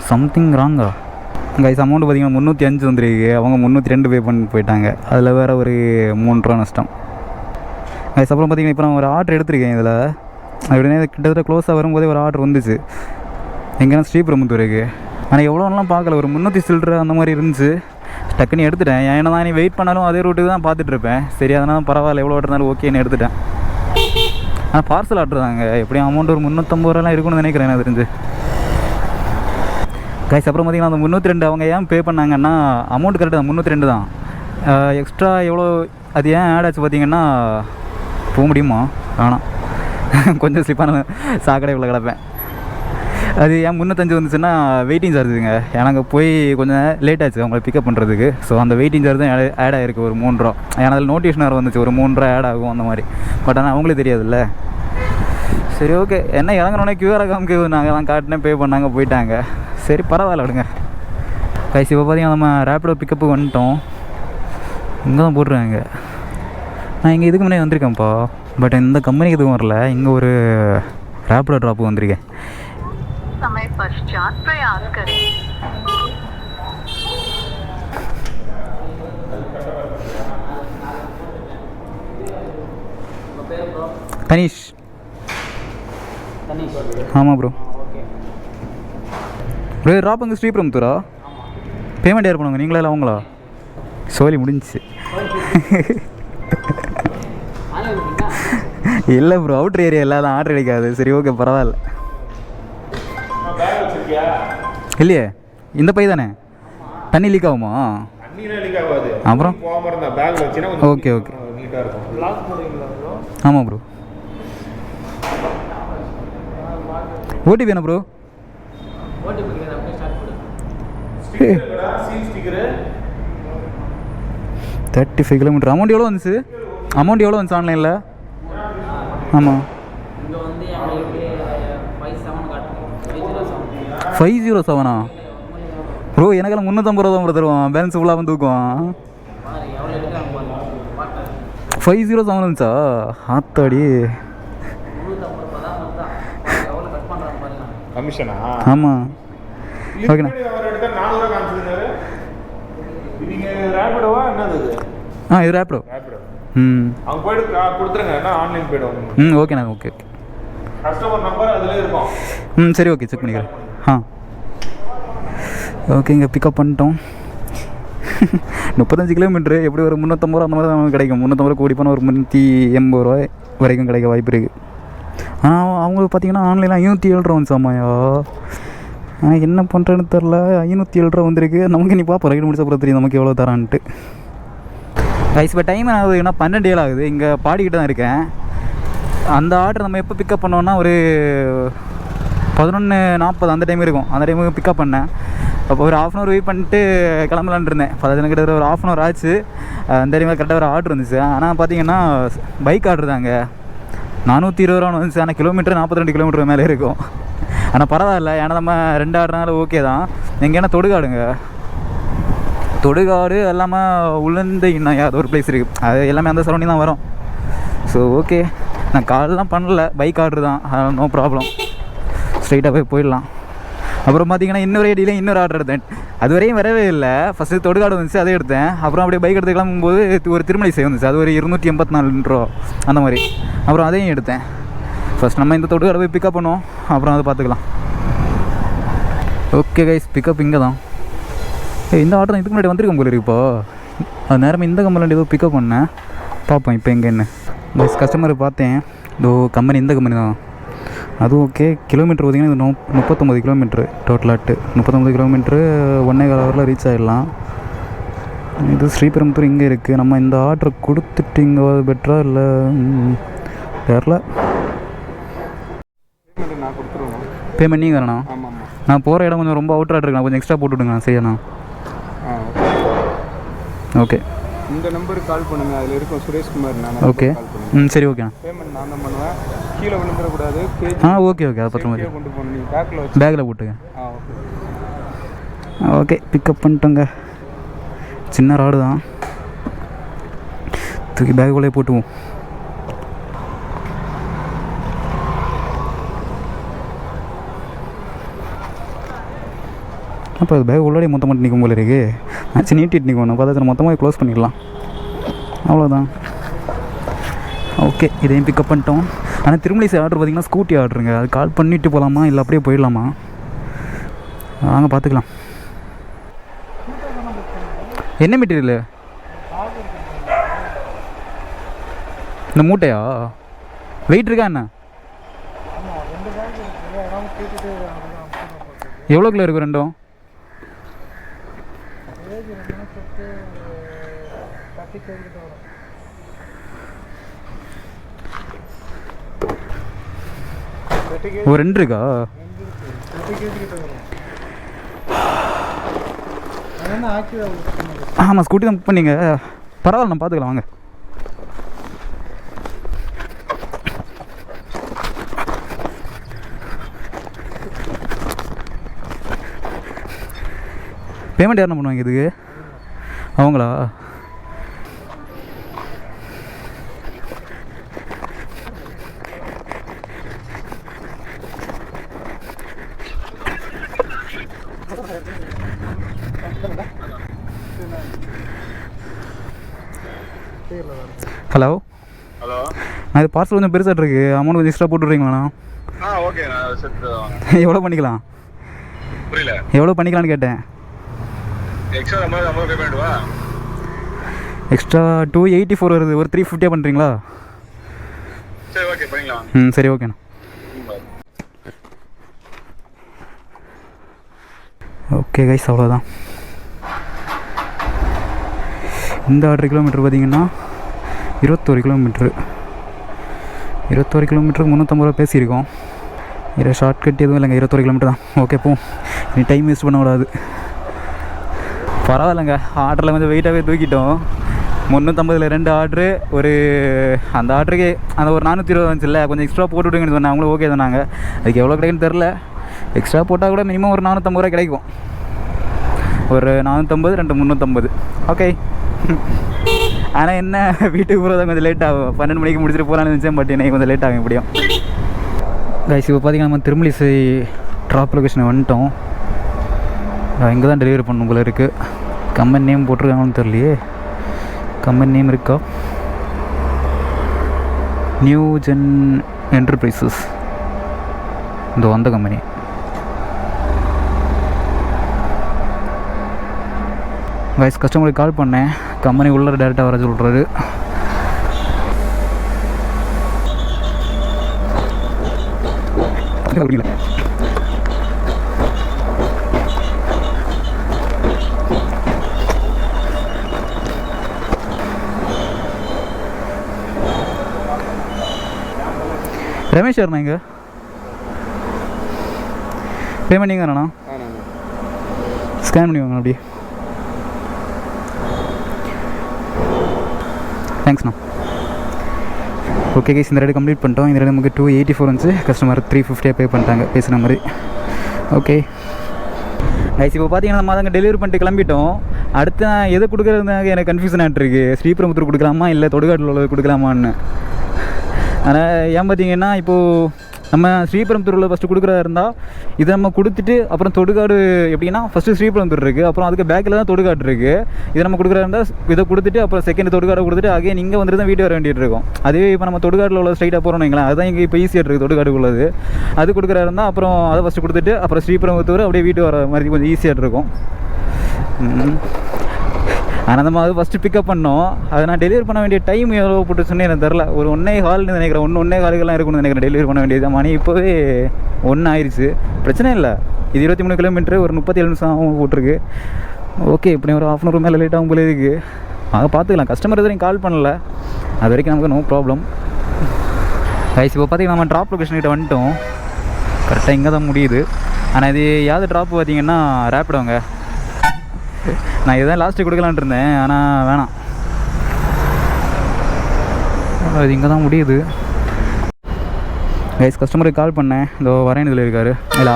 சம்திங் ராங்கா கைஸ். அமௌண்ட் பார்த்தீங்கன்னா 305 வந்துருக்கு. அவங்க 302 பே பண்ணிட்டு போயிட்டாங்க. அதில் வேறு ஒரு 3 ரூபா நஷ்டம் கைஸ். அப்புறம் பார்த்தீங்கன்னா இப்போ நான் ஒரு ஆர்டர் எடுத்திருக்கேன். இதில் அப்படின்னா கிட்டத்தட்ட க்ளோஸாக வரும்போதே ஒரு ஆர்டர் வந்துச்சு. எங்கன்னா ஸ்ரீபெரும்புத்தூருக்கு. ஆனால் எவ்வளோலாம் பார்க்கல. ஒரு 300 சில்லற அந்த மாதிரி இருந்துச்சு. டக்குன்னு எடுத்துட்டேன். ஏன்னா நான் நீ வெயிட் பண்ணாலும் அதே ரூட்டுக்கு தான் பார்த்துட்ருப்பேன். சரி அதனால் பரவாயில்ல, எவ்வளோ இருந்தாலும் ஓகேன்னு எடுத்துட்டேன். ஆனால் பார்சல் ஆர்டர் தாங்க. எப்படியும் அமௌண்ட் ஒரு 350 ரூபாலாம் இருக்குன்னு நினைக்கிறேன் எனக்கு தெரிஞ்சு கைஸ். அப்புறம் பார்த்தீங்கன்னா அந்த 302 அவங்க ஏன் பே பண்ணாங்கன்னா, அமௌண்ட் கரெக்டு தான் 302 தான். எக்ஸ்ட்ரா எவ்வளோ அது ஏன் ஆட் ஆச்சு பார்த்தீங்கன்னா, போக முடியுமா? ஆனால் கொஞ்சம் ஸ்லிப்பான சாக்கடை இவ்வளோ கிடப்பேன். அது ஏன் 305 வந்துச்சுன்னா வெயிட்டிங் சார்ஜுங்க. எனக்கு போய் கொஞ்சம் லேட் ஆச்சு அவங்களை பிக்கப் பண்ணுறதுக்கு. ஸோ அந்த வெயிட்டிங் சார்ஜ் தான் ஆட் ஆகிருக்கு ஒரு 3 ரூபா. ஏன்னா அதில் நோட்டிஃபிகேஷன் வேறு வந்துச்சு ஒரு 3 ரூபா ஆட் ஆகும் அந்த மாதிரி. பட் ஆனால் அவங்களுக்கு தெரியாதுல்ல. சரி ஓகே. என்ன இறங்குறோன்னே கியூஆர் காமிக்கு நாங்கள் தான் காட்டினேன், பே பண்ணாங்க, போயிட்டாங்க. சரி பரவாயில்ல விடுங்க கைஸ். இப்போ பார்த்தீங்கன்னா நம்ம ரேப்பிடோ பிக்கப்புக்கு வந்துட்டோம். இங்கே தான் போட்டுருக்காங்க. நான் இங்கே இதுக்கு முன்னாடி வந்திருக்கேன்ப்பா. பட் இந்த கம்பெனிக்கு எதுவும் வரல. இங்கே ஒரு ரேப்பிடோ ட்ராப்பு வந்திருக்கேன். समय पश्चात प्रयास करें. தனிஷ். ஆமாம் ப்ரோ. ப்ரோ ட்ராப் அங்கே ஸ்ரீபெரும்புத்தூரா? பேமெண்ட் யார் பண்ணுவாங்க, நீங்களா இல்லை அவங்களா? சோலி முடிஞ்சிச்சு. இல்லை ப்ரோ, அவுட்ரு ஏரியா இல்லை, அதான் ஆர்டர் கிடைக்காது. சரி ஓகே பரவாயில்ல. இல்லையே, இந்த பை தானே தண்ணி லீக் ஆகுமா? அப்புறம் ஓகே ஓகே. ஆமாம் ப்ரோ. ஓடிபி என்ன ப்ரோ? 35 கிலோமீட்டர். அமௌண்ட் எவ்வளோ வந்துச்சு? அமௌண்ட் எவ்வளோ வந்துச்சு ஆன்லைனில்? ஆமாம் 507. ப்ரோ எனக்கெல்லாம் 350 ரூபா தான் ப்ரோ தருவான். பேலன்ஸ் ஃபுல்லாக வந்து தூக்குவான். 507 வந்துச்சா? ஆத்தாடி. கமிஷனா? ஆமாம் ஓகேண்ணா. இது ரேப்பிடோ. அவங்க போய்ட்டு கொடுத்துருங்க, ஆன்லைன் போய்டுவாங்க. ஓகேண்ணா. Okay okay. கஸ்டமர் நம்பர் அதிலே இருக்கும். சரி ஓகே, செக் பண்ணிக்கிறேன். ஓகே இங்கே பிக்கப் பண்ணிட்டோம். 35 கிலோமீட்ரு. எப்படி ஒரு 350 ரூபா அந்த மாதிரி தான் நமக்கு கிடைக்கும். 350 ரூபா கூடி போனால் ஒரு 380 ரூபா வரைக்கும் கிடைக்க வாய்ப்பு இருக்குது. ஆனால் அவங்களுக்கு பார்த்தீங்கன்னா ஆன்லைனில் 507 ரூபா வந்துச்சு. ஆமாயா, ஆனால் என்ன பண்ணுறேன்னு தெரில. 507 ரூபா வந்துருக்கு. நமக்கு நீ பார்ப்போம் ரைடு முடிச்ச அப்புறம் தெரியும் நமக்கு எவ்வளோ தரான்ட்டு. கைஸ் இப்போ டைம் ஆகுது. ஏன்னா 12 ஆகுது. இங்கே பாடிக்கிட்டு தான் இருக்கேன். அந்த ஆர்டர் நம்ம எப்போ பிக்கப் பண்ணோன்னா ஒரு 11:40 அந்த டைம் இருக்கும். அந்த டைமுக்கு பிக்கப் பண்ணேன். அப்போ ஒரு ½ வெயிட் பண்ணிட்டு கிளம்பலான் இருந்தேன். எனக்கு கிட்ட ஒரு ½ ஆச்சு. அந்த டைமில் கரெக்டாக ஒரு ஆர்டர் வந்துச்சு. ஆனால் பார்த்தீங்கன்னா பைக் ஆர்டர் தாங்க 420 வந்துச்சு. ஆனால் கிலோமீட்டர் 42 கிலோமீட்டர் மேலே இருக்கும். ஆனால் பரவாயில்ல, ஏன்னா நம்ம 2 ஆடுறதுனால ஓகே தான். எங்கேனா தொடுகாடு எல்லாமல் உளுந்து இன்னும் அது ஒரு பிளேஸ் இருக்குது. அது எல்லாமே அந்த சரௌண்டிங் தான் வரும். ஸோ ஓகே, நான் கால்லாம் பண்ணல, பைக் ஆர்டர் தான், நோ ப்ராப்ளம். ஸ்ட்ரைட்டாக போயிடலாம். அப்புறம் பார்த்தீங்கன்னா இன்னொரு ஐடியில் இன்னொரு ஆர்டர் எடுத்தேன். அது வரையும் வரவே இல்லை. ஃபஸ்ட்டு தொடுகாடு வந்துச்சு, அதை எடுத்தேன். அப்புறம் அப்படியே பைக் எடுத்து கிளம்பும்போது ஒரு திருமலை வந்துச்சு. அது ஒரு 284 ரூபா அந்த மாதிரி. அப்புறம் அதையும் எடுத்தேன். ஃபஸ்ட் நம்ம இந்த தொடுகாடு போய் பிக்கப் பண்ணுவோம், அப்புறம் அதை பார்த்துக்கலாம். ஓகே கைஸ், பிக்கப் இங்கே தான். இந்த ஆர்டர் இதுக்கு முன்னாடி வந்திருக்கோம் போல இருக்கு. இப்போது அது நேரமாக இந்த கம்பெனியில் ஏதோ பிக்கப் பண்ணேன். பார்ப்போம் இப்போ எங்கேன்னு. கைஸ் கஸ்டமர் பார்த்தேன். இதோ கம்பெனி இந்த கம்பெனி தான். அது ஓகே. கிலோமீட்டர் பார்த்திங்கன்னா இது 39 கிலோமீட்ரு டோட்டலாட்டு. 39 கிலோமீட்ரு 1.25 ஹவரில் ரீச் ஆகிடலாம். இது ஸ்ரீபெரும்புத்தூர் இங்கே இருக்குது. நம்ம இந்த ஆர்டர் கொடுத்துட்டு இங்கே பெட்டரா இல்லை தெரில. நான் கொடுத்துருவோம். பேமெண்ட் நீங்கள் தானே? ஆமாம். நான் போகிற இடம் கொஞ்சம் ரொம்ப அவுட்டராக இருக்குண்ணா, கொஞ்சம் எக்ஸ்ட்ரா போட்டு விடுங்கண்ணா. சரிண்ணா? ஓகே. இந்த நம்பருக்கு கால் பண்ணுங்கள், அதில் இருக்கும் சுரேஷ்குமார். நான் ஓகே. சரி ஓகேண்ணா. பேமெண்ட் நான் தான் பண்ணுவேன். கீழே விழுந்துடக்கூடாது. ஓகே அதை பத்திரம் மாதிரி கொண்டு போகணும். நீங்கள் பேக்கில் போட்டுங்க. ஓகே. ஓகே, பிக்கப் பண்ணிட்டோங்க. சின்ன ராடு தான், தூக்கி பேக்குள்ளே போட்டுவோம். அப்போ அது பேக் உள்ளாடி மொத்தமாக நிற்கும் போல இருக்கு. ஆச்சு நீட்டிட்டு நிற்கும். பார்த்தா மொத்தமாக க்ளோஸ் பண்ணிடலாம், அவ்வளோதான். ஓகே, இதையும் பிக்கப் பண்ணிட்டோம். ஆனால் திருமலை ஆர்டர் பார்த்திங்கன்னா ஸ்கூட்டி ஆர்டருங்க. அது கால் பண்ணிவிட்டு போகலாமா இல்லை அப்படியே போயிடலாமா? வாங்க பார்த்துக்கலாம். என்ன மெட்டீரியல் இந்த மூட்டையா? வெயிட் இருக்கா என்ன? எவ்வளோ கிலோ இருக்கும் ரெண்டும்? ஒரு 2 இருக்கா? ஆமாம், ஸ்கூட்டி தான் புக் பண்ணிங்க. பரவாயில்ல, நான் பார்த்துக்கலாம் வாங்க. பேமெண்ட் யார் பண்ணுவாங்க இதுக்கு? அவங்களா? ஹலோ ஹலோ, நான் இது பார்சல் கொஞ்சம் பெருசாக இருக்குது. அமௌண்ட் கொஞ்சம் எக்ஸ்ட்ரா போட்டு விட்றீங்களாண்ணா? ஓகே. எவ்வளோ பண்ணிக்கலாம்? புரியல. எவ்வளோ பண்ணிக்கலான்னு கேட்டேன். எக்ஸ்ட்ரா அமௌண்ட் பே பண்ணிடுவா. எக்ஸ்ட்ரா 284 வருது. ஒரு 350 பண்ணுறீங்களா? சரி ஓகே, பண்ணிக்கலாம். சரி ஓகேண்ணா. ஓகே கைஸ், அவ்வளோதான். இந்த ஆர்டர் கிலோமீட்டர் பார்த்திங்கன்னா 21 கிலோமீட்ரு. 21 கிலோமீட்டருக்கு 350 ரூபா பேசியிருக்கோம். இதில் ஷார்ட்கட் எதுவும் இல்லைங்க, 21 கிலோமீட்டர் தான். ஓகே போ, நீ டைம் வேஸ்ட் பண்ணக்கூடாது. பரவாயில்லைங்க, ஆர்டரில் கொஞ்சம் வெயிட்டாகவே தூக்கிட்டோம். 350ல் 2 ஆர்டரு. ஒரு அந்த ஆர்டருக்கு அந்த ஒரு 420 வந்துச்சுல்ல, கொஞ்சம் எக்ஸ்ட்ரா போட்டு விடுங்கன்னு சொன்னேன். அவங்களும் ஓகே சொன்னாங்க. அதுக்கு எவ்வளோ கிடைக்குன்னு தெரில. எக்ஸ்ட்ரா போட்டால் கூட மினிமம் ஒரு 450 ரூபா கிடைக்கும். ஒரு 450, 2 350. ஓகே. ஆனால் என்ன, வீட்டுக்கு போகிறதா கொஞ்சம் லேட் ஆகும். 12 மணிக்கு முடிச்சுட்டு போகலான்னு நினச்சேன். பட் எனக்கு கொஞ்சம் லேட் ஆகும் எப்படியும். கைஸ், இப்போ பார்த்திங்கன்னா நம்ம திருமலிசை ட்ராப் லொக்கேஷன் வந்துட்டோம். இங்கே தான் டெலிவரி பண்ணணும் போல இருக்குது. கம்பெனி நேம் போட்டிருக்காங்கன்னு தெரியலையே. கம்பெனி நேம் இருக்கா? New Gen Enterprises. இந்த வந்த கம்பெனி. கைஸ், கஸ்டமருக்கு கால் பண்ணேன். கம்பெனி உள்ளே டேரெக்டாக வர சொல்கிறாரு. ரமேஷ் சார், இங்கே பேமெண்ட் நீங்கள் தானண்ணா? ஸ்கேன் பண்ணி வாங்க அப்படியே. தேங்க்ஸ்ண்ணா. ஓகே கைஸ், இந்த ரைடு கம்ப்ளீட் பண்ணிட்டோம். இந்த ரைடு நமக்கு 284 வந்துச்சு. கஸ்டமர் 350 பே பண்ணிட்டாங்க பேசுகிற மாதிரி. ஓகே கைஸ், இப்போ பார்த்தீங்கன்னா நம்ம அங்கே டெலிவரி பண்ணிட்டு கிளம்பிட்டோம். அடுத்து நான் எதை கொடுக்குறதுனாக எனக்கு கன்ஃபியூஷன் ஆகிட்டுருக்கு. ஸ்ரீபெரும்புத்தூர் கொடுக்கலாமா இல்லை தொடுகாட்டில் உள்ளது கொடுக்கலாமான்னு. ஆனால் ஏன் பார்த்தீங்கன்னா இப்போது நம்ம ஸ்ரீபெரும்புத்தூரில் ஃபஸ்ட்டு கொடுக்குறதா இருந்தால் இதை நம்ம கொடுத்துட்டு அப்புறம் தொடுகாடு எப்படின்னா ஃபஸ்ட்டு ஸ்ரீபெரும்புத்தூர் இருக்குது, அப்புறம் அதுக்கு பேக்கில் தான் தொடுகாடு இருக்குது. இதை நம்ம கொடுக்குறதா இருந்தால் இதை கொடுத்துட்டு அப்புறம் செகண்ட் தொடுகாடை கொடுத்துட்டு அகைன் இங்கே வந்துட்டு தான் வீட்டு வர வேண்டியது இருக்கும். அதுவே இப்போ நம்ம தொடுகாட்டில் உள்ள ஸ்ட்ரைட்டாக போகிறோம் வைங்களேன், அதுதான் இங்கே இப்போ ஈஸியாக இருக்குது தொடுகாடு உள்ளது. அது கொடுக்குறதா இருந்தால் அப்புறம் அதை ஃபஸ்ட்டு கொடுத்துட்டு அப்புறம் ஸ்ரீபெரும்புத்தூர் அப்படியே வீட்டு வர மாதிரி கொஞ்சம் ஈஸியாக இருக்கும். ஆனால் நம்ம அது ஃபஸ்ட்டு பிக்கப் பண்ணோம். அதை நான் டெலிவரி பண்ண வேண்டிய டைம் எவ்வளோ போட்டுச்சுன்னு எனக்கு தெரில. ஒரு 1:15 நினைக்கிறேன், 1:15 இருக்குன்னு நினைக்கிறேன் டெலிவரி பண்ண வேண்டியது. மணி இப்போவே 1 ஆயிடுச்சு. பிரச்சனை இல்லை, இது 23 கிலோமீட்டரு, ஒரு 37 நிமிஷம் ஆகும் போட்டிருக்கு. ஓகே, இப்படி ஒரு 1/2 hour மேலே லேட் ஆகும் போல இருக்குது. அதை பார்த்துக்கலாம். கஸ்டமர் எதுவும் கால் பண்ணல, அது வரைக்கும் நமக்கு நோ ப்ராப்ளம். கைஸ், இப்போ பார்த்தீங்கன்னா நம்ம ட்ராப் லொக்கேஷன் கிட்ட வந்துட்டோம். கரெக்டாக இங்கே தான் முடியுது. ஆனால் இது யாவது ட்ராப் பார்த்தீங்கன்னா ரேப்பிடோங்க. நான் இதுதான் லாஸ்ட்டு கொடுக்கலான்ட்டு இருந்தேன், ஆனால் வேணாம், அது இங்கே தான் முடியுது. கைஸ், கஸ்டமருக்கு கால் பண்ணேன், இதோ வரேன் இதில் இருக்கார். இல்லை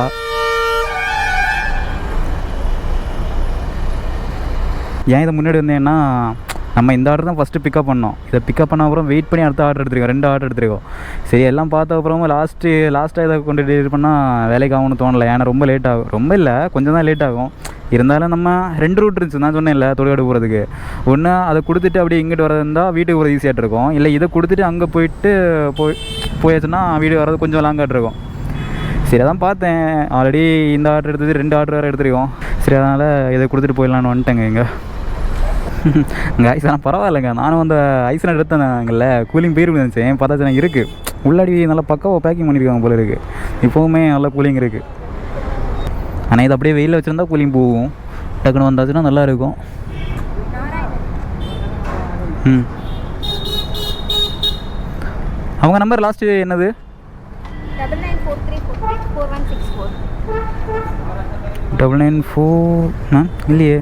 ஏன் இதை முன்னாடி வந்தேன்னா நம்ம இந்த ஆர்டர் தான் ஃபஸ்ட்டு பிக்கப் பண்ணோம். இதை பிக்கப் பண்ண அப்புறம் வெயிட் பண்ணி அடுத்த ஆர்டர் எடுத்துருக்கோம். 2 ஆர்டர் எடுத்துருக்கோம். சரி, எல்லாம் பார்த்த அப்புறமா லாஸ்ட்டாக இதை கொண்டு டெலிவரி பண்ணால் வேலைக்கு ஆகும்னு தோணலை. ஏன்னா ரொம்ப லேட் ஆகும். ரொம்ப இல்லை, கொஞ்சம் தான் லேட் ஆகும். இருந்தாலும் நம்ம 2 ரூட் இருந்துச்சு, நான் சொன்னேன் இல்லை தொடுகாடு போகிறதுக்கு. ஒன்று அதை கொடுத்துட்டு அப்படியே இங்கிட்டு வரது இருந்தால் வீட்டுக்கு போகிறது ஈஸியாக இருக்கும். இல்லை இதை கொடுத்துட்டு அங்கே போயாச்சுன்னா வீடு வர்றது கொஞ்சம் லாங்காக இருக்கும். சரி, அதான் பார்த்தேன். ஆல்ரெடி இந்த ஆர்டர் எடுத்தது 2 ஆர்டர் வேறு எடுத்துருக்கோம். சரி, அதனால் இதை கொடுத்துட்டு போயிடலான்னு வந்துட்டேங்க. இங்கே ஐஸ் ஆனால் பரவாயில்லைங்க. நானும் அந்த ஐஸ்லாம் எடுத்தேன்ல, கூலிங் போயிருக்கு நினச்சேன். பார்த்தாச்சுன்னா இருக்குது. உள்ளாடி நல்லா பக்காவாக பேக்கிங் பண்ணியிருக்காங்க போல இருக்குது. இப்போவுமே நல்லா கூலிங் இருக்குது. ஆனால் இது அப்படியே வெயிலில் வச்சுருந்தா கூலிங் போகும். டக்குன்னு வந்தாச்சுன்னா நல்லாயிருக்கும். அவங்க நம்பர் லாஸ்ட்டு என்னது? 99434164. இல்லையே.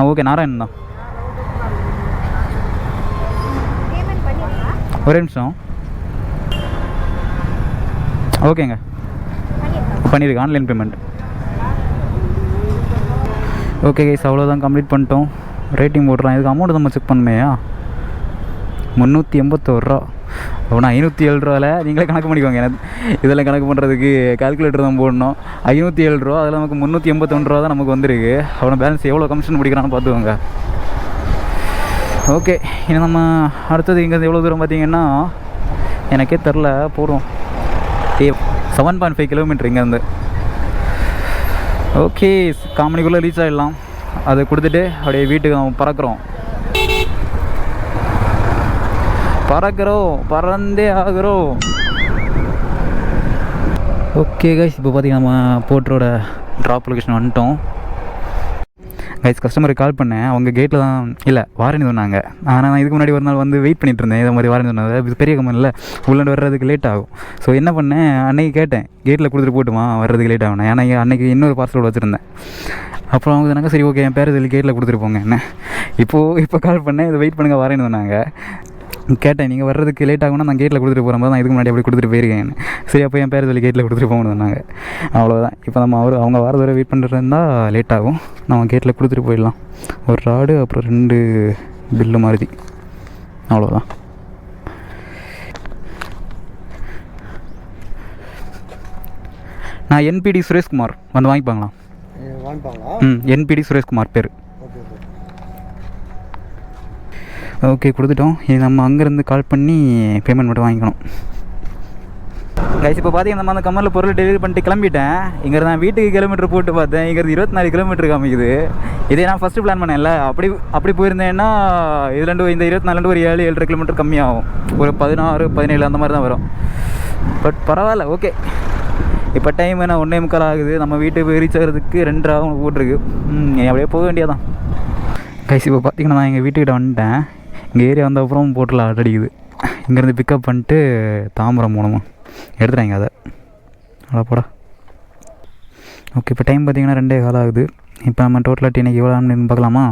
ஓகே, நாராயணன் தான். ஒரே நிமிஷம். ஓகேங்க, பண்ணியிருக்கு ஆன்லைன் பேமெண்ட். ஓகே கைஸ், அவ்வளோதான், கம்ப்ளீட் பண்ணிட்டோம். ரேட்டிங் போட்டுறோம். இதுக்கு அமௌண்ட் நம்ம செக் பண்ணுமையா? 381 ரூபா. அப்படின்னா 507 ரூபாவில் நீங்களே கணக்கு பண்ணிக்கோங்க. எனக்கு இதெல்லாம் கணக்கு பண்ணுறதுக்கு கால்குலேட்டர் தான் போடணும். 507 ரூபா, அதில் நமக்கு 381 ரூபா தான் நமக்கு வந்துருக்கு. அவ்வளோ பேலன்ஸ் எவ்வளோ கமிஷன் பிடிக்கிறான்னு பார்த்துக்கோங்க. ஓகே, இனி நம்ம அடுத்தது இங்கேருந்து எவ்வளோ தூரம் பார்த்தீங்கன்னா எனக்கே தெரில. போகிறோம் 7.5 கிலோமீட்டர் இங்கேருந்து. ஓகே, காமனிக்குள்ளே ரீச் ஆகிடலாம். அதை கொடுத்துட்டு அப்படியே வீட்டுக்கு நம்ம பறக்கிறோம். பறந்தே ஆகிறோம். ஓகே கைஸ், இப்போ பார்த்தீங்கன்னா நம்ம போர்ட்டரோட ட்ராப் லொக்கேஷன் வந்துட்டோம். கைஸ், கஸ்டமருக்கு கால் பண்ணேன். அவங்க கேட்டில் தான் இல்லை வாரேன்னு சொன்னாங்க. ஆனால் நான் இதுக்கு முன்னாடி ஒரு நாள் வந்து வெயிட் பண்ணிட்டு இருந்தேன். இதை மாதிரி வாரேன்னு சொன்னாங்க. இது பெரிய கம்பெனியில் உள்ளே வர்றதுக்கு லேட் ஆகும். ஸோ என்ன பண்ணேன், அன்றைக்கி கேட்டேன் கேட்டில் கொடுத்துட்டு போட்டுமா, வர்றதுக்கு லேட் ஆகணும். ஏன்னா அன்றைக்கி இன்னொரு பார்சலோடு வச்சுருந்தேன். அப்புறம் அவங்க சொன்னாங்க சரி ஓகே, என் பேர் சொல்லி கேட்டில் கொடுத்துட்டு போங்க என்ன. இப்போ கால் பண்ணேன், இதை வெயிட் பண்ணுங்க வாரேன்னு சொன்னாங்க. கேட்டேன் நீங்கள் வர்றதுக்கு லேட் ஆகும்னா நான் கேட்டில் கொடுத்துட்டு போகிற மாதிரி தான் இதுக்கு முன்னாடி அப்படி கொடுத்துட்டு போயிருக்கேன். சரி, அப்போ என் பேர் சொல்லி கேட்டில் கொடுத்துட்டு போகணும்னு சொன்னாங்க. அவ்வளோதான். இப்போ நம்ம அவங்க வாரது வரை வெயிட் பண்ணுறது இருந்தால் லேட் ஆகும். நம்ம கேட்டில் கொடுத்துட்டு போயிடலாம். ஒரு ராடு அப்புறம் 2 பில்லு மாறுதி. அவ்வளோதான். நான் என்பிடி சுரேஷ்குமார் வந்து வாங்கிப்பாங்களா? என்பிடி சுரேஷ்குமார் பேர். ஓகே, கொடுத்துட்டோம். இது நம்ம அங்கேருந்து கால் பண்ணி பேமெண்ட் மட்டும் வாங்கிக்கணும். கைஸ், இப்போ பார்த்தீங்கன்னா நம்ம அந்த கம்மரில் பொருள் டெலிவரி பண்ணிட்டு கிளம்பிட்டேன். இங்கேருந்து நான் வீட்டுக்கு கிலோமீட்டர் போட்டு பார்த்தேன். இங்கேருந்து 24 கிலோமீட்டர் காமிக்குது. இதே நான் ஃபஸ்ட்டு பிளான் பண்ணேன்ல, அப்படி போயிருந்தேன்னா இதுலேருந்து இந்த 24 ஒரு 7-7.5 கிலோமீட்டர் கம்மியாகும். ஒரு 16-17 அந்த மாதிரி தான் வரும். பட் பரவாயில்ல, ஓகே. இப்போ டைம் என்ன 1:45 ஆகுது. நம்ம வீட்டுக்கு ரீச் ஆகிறதுக்கு 2 hours போட்டிருக்கு. அப்படியே போக வேண்டியதான். கைஸ், இப்போ பார்த்தீங்கன்னா நான் எங்கள் வீட்டுக்கிட்ட வந்துட்டேன். இங்கே ஏரியா வந்த அப்புறம் போட்டில் அடிக்குது. இங்கேருந்து பிக்கப் பண்ணிட்டு தாம்பரம் போகணுமா, எடுத்துட்டாங்க அதை. அவ்வளோ போடா. ஓகே, இப்போ டைம் பார்த்திங்கன்னா 2:15 ஆகுது. இப்போ நம்ம டோட்டலாக இன்றைக்கி எவ்வளோ ஆன் பண்ணி பார்க்கலாமா?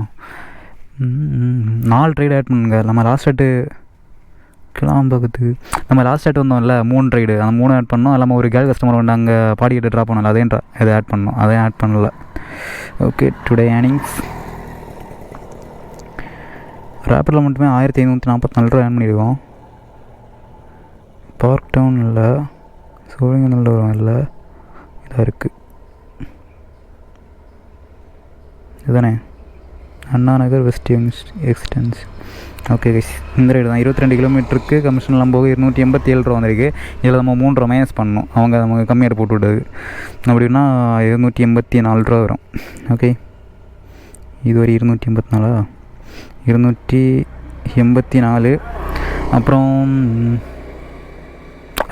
4 ரைடு ஆட் பண்ணுங்க. நம்ம லாஸ்ட் ஆட்டு கிளாம்பகத்துக்கு நம்ம லாஸ்ட் ஆட் வந்தோம்ல 3 ரைடு, அந்த 3 ஆட் பண்ணோம். இல்லாமல் ஒரு கேர்ள் கஸ்டமர் வந்து அங்கே பாடிக்கிட்டு ட்ராப் பண்ணல, அதையும் இதை ஆட் பண்ணோம், அதையும் ஆட் பண்ணல. ஓகே, டுடே ஏர்னிங்ஸ் ரேப்பிடில் மட்டுமே 1544 ரூபா ஏர்ன் பண்ணியிருக்கோம். பார்க் டவுன் இல்லை, சோழிங்கநல்லூரம் இல்லை, இதாக இருக்குது இதுதானே Anna Nagar west extends. Okay guys, இந்த ரைடு தான் 22 கிலோமீட்டருக்கு கமிஷன்லாம் போக 287 ரூபா வந்திருக்கு. இதில் நம்ம 3 ரூபா மைனஸ் பண்ணணும், அவங்க நமக்கு கம்மியாக போட்டு விட்டது. அப்படின்னா 284 ரூபா வரும். ஓகே, இது ஒரு 284 284. அப்புறம்